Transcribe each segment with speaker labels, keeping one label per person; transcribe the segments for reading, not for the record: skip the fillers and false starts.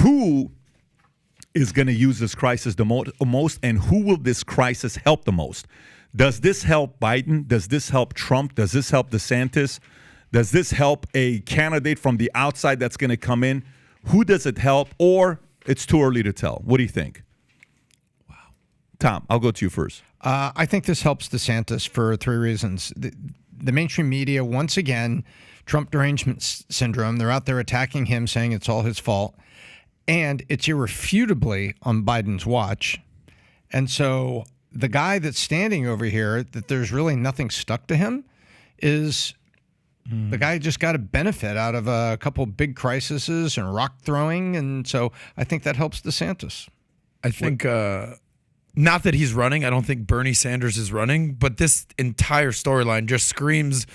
Speaker 1: who is going to use this crisis the most, and who will this crisis help the most? Does this help Biden? Does this help Trump? Does this help DeSantis? Does this help a candidate from the outside that's going to come in? Who does it help? Or it's too early to tell? What do you think? Wow. Tom, I'll go to you first.
Speaker 2: I think this helps DeSantis for three reasons. The mainstream media, once again, Trump derangement syndrome, they're out there attacking him, saying it's all his fault. And it's irrefutably on Biden's watch. And so the guy that's standing over here, that there's really nothing stuck to him, is the guy just got a benefit out of a couple big crises and rock throwing. And so I think that helps DeSantis.
Speaker 3: I think, not that he's running. I don't think Bernie Sanders is running. But this entire storyline just screams,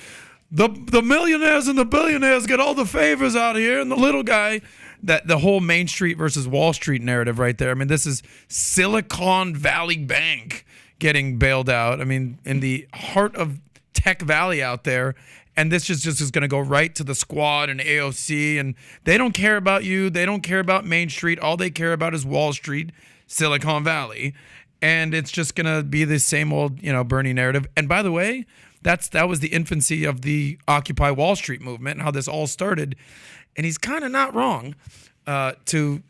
Speaker 3: the millionaires and the billionaires get all the favors out here, and the little guy, that the whole Main Street versus Wall Street narrative right there. I mean, this is Silicon Valley Bank getting bailed out. I mean, in the heart of Tech Valley out there. And this just is going to go right to the squad and AOC. And they don't care about you. They don't care about Main Street. All they care about is Wall Street, Silicon Valley. And it's just going to be the same old, Bernie narrative. And by the way, that was the infancy of the Occupy Wall Street movement and how this all started. And he's kind of not wrong to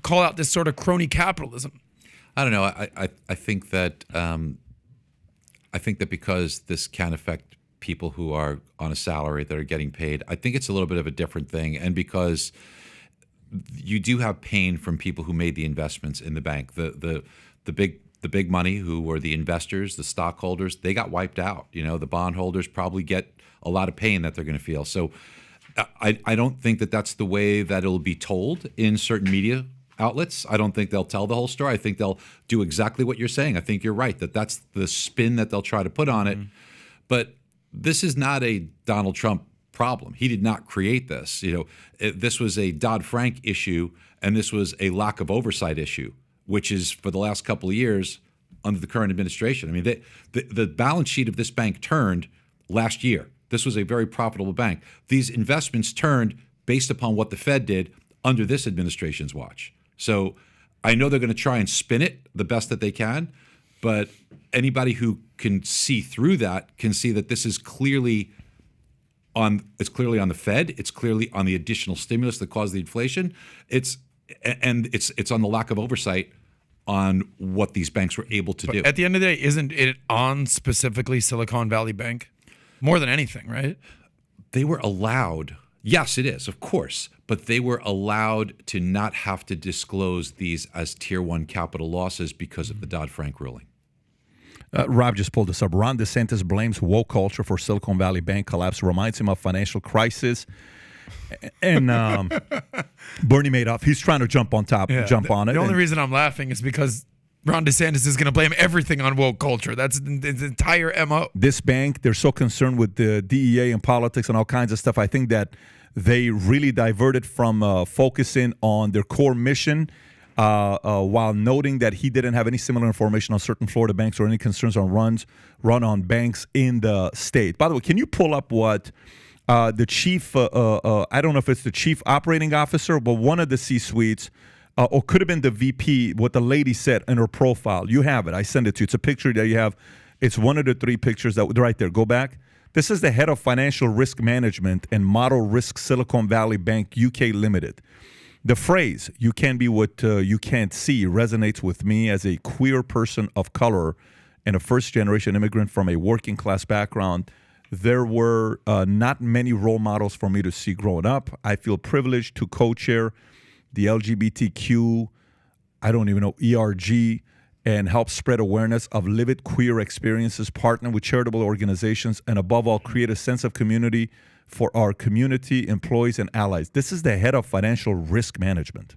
Speaker 3: call out this sort of crony capitalism.
Speaker 4: I don't know. I think that because this can affect people who are on a salary that are getting paid, I think it's a little bit of a different thing. And because you do have pain from people who made the investments in the bank, the big money, who were the investors, the stockholders, they got wiped out. The bondholders probably get a lot of pain that they're going to feel. So I don't think that that's the way that it'll be told in certain media outlets. I don't think they'll tell the whole story. I think they'll do exactly what you're saying. I think you're right, that's the spin that they'll try to put on it. But this is not a Donald Trump problem. He did not create this. This was a Dodd-Frank issue, and this was a lack of oversight issue, which is for the last couple of years under the current administration. I mean, the balance sheet of this bank turned last year. This was a very profitable bank. These investments turned based upon what the Fed did under this administration's watch. So I know they're going to try and spin it the best that they can, but anybody who can see through that can see that this is clearly on the Fed. It's clearly on the additional stimulus that caused the inflation. It's on the lack of oversight on what these banks were able to do.
Speaker 3: At the end of the day, isn't it on specifically Silicon Valley Bank? More than anything, right?
Speaker 4: They were allowed. Yes, it is, of course. But they were allowed to not have to disclose these as Tier 1 capital losses because of the Dodd-Frank ruling.
Speaker 1: Rob just pulled this up. Ron DeSantis blames woke culture for Silicon Valley Bank collapse, reminds him of financial crisis. And Bernie Madoff, he's trying to jump on top, jump on it.
Speaker 3: The only reason I'm laughing is because Ron DeSantis is going to blame everything on woke culture. That's his entire MO.
Speaker 1: This bank, they're so concerned with the DEA and politics and all kinds of stuff. I think that they really diverted from focusing on their core mission while noting that he didn't have any similar information on certain Florida banks or any concerns on run on banks in the state. By the way, can you pull up what the chief, I don't know if it's the chief operating officer, but one of the C-suites, or could have been the VP, what the lady said in her profile. You have it. I send it to you. It's a picture that you have. It's one of the three pictures that right there. Go back. This is the head of financial risk management and model risk Silicon Valley Bank UK Limited. The phrase, you can be what you can't see, resonates with me as a queer person of color and a first-generation immigrant from a working-class background. There were not many role models for me to see growing up. I feel privileged to co-chair the LGBTQ, I don't even know, ERG, and help spread awareness of lived queer experiences, partner with charitable organizations, and above all, create a sense of community for our community, employees, and allies. This is the head of financial risk management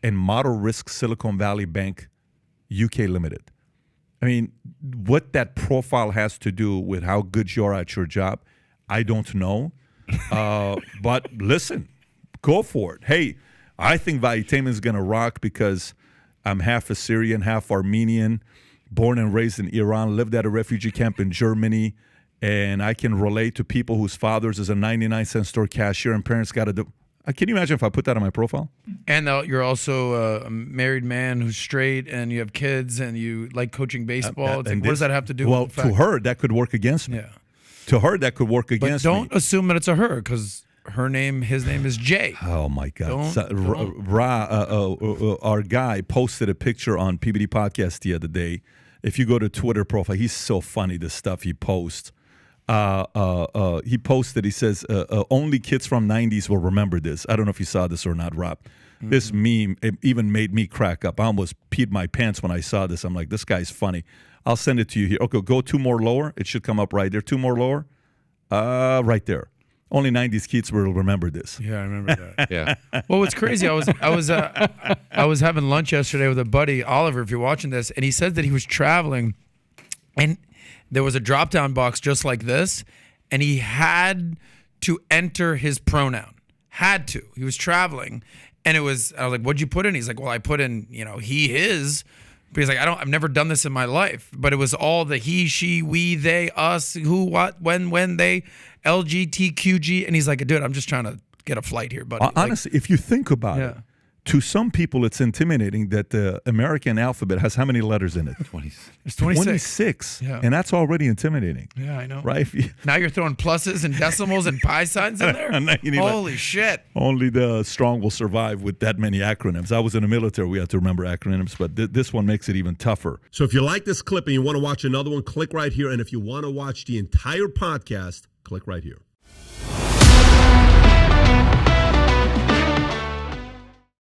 Speaker 1: and model risk Silicon Valley Bank UK Limited. I mean, what that profile has to do with how good you are at your job, I don't know. But listen, go for it. Hey, I think Valuetainment is going to rock because I'm half Assyrian, half Armenian, born and raised in Iran, lived at a refugee camp in Germany, and I can relate to people whose fathers is a 99-cent store cashier and parents got to do. Can you imagine if I put that on my profile?
Speaker 3: And you're also a married man who's straight, and you have kids, and you like coaching baseball. It's like, what does that have to do
Speaker 1: Well,
Speaker 3: with the fact?
Speaker 1: to her, that could work against me.
Speaker 3: Yeah.
Speaker 1: To her, that could work
Speaker 3: But
Speaker 1: against
Speaker 3: don't
Speaker 1: me.
Speaker 3: assume that it's a her, because his name is Jay.
Speaker 1: Oh my God!
Speaker 3: Don't.
Speaker 1: Our guy posted a picture on PBD Podcast the other day. If you go to Twitter profile, he's so funny. The stuff he posts. He posted. He says, "Only kids from '90s will remember this." I don't know if you saw this or not, Rob. Mm-hmm. This meme it even made me crack up. I almost peed my pants when I saw this. I'm like, this guy's funny. I'll send it to you here. Okay, go 2 more lower. It should come up right there. 2 more lower. Right there. Only '90s kids will remember this.
Speaker 3: Yeah, I remember that.
Speaker 4: Yeah.
Speaker 3: Well, what's crazy? I was having lunch yesterday with a buddy, Oliver. If you're watching this, and he said that he was traveling, and there was a drop-down box just like this, and he had to enter his pronoun. Had to. He was traveling, and I was like, "What'd you put in?" He's like, "Well, I put in, he, his." But he's like, I've never done this in my life. But it was all the he, she, we, they, us, who, what, when, they, LGTQG. And he's like, dude, I'm just trying to get a flight here, buddy.
Speaker 1: Honestly, if you think about it, to some people, it's intimidating that the American alphabet has how many letters in it?
Speaker 4: 26.
Speaker 3: It's 26.
Speaker 1: 26.
Speaker 3: Yeah.
Speaker 1: And that's already intimidating.
Speaker 3: Yeah, I know.
Speaker 1: Right?
Speaker 3: Now you're throwing pluses and decimals and pi signs in there? Holy shit.
Speaker 1: Only the strong will survive with that many acronyms. I was in the military. We had to remember acronyms, but this one makes it even tougher.
Speaker 5: So if you like this clip and you want to watch another one, click right here. And if you want to watch the entire podcast, click right here.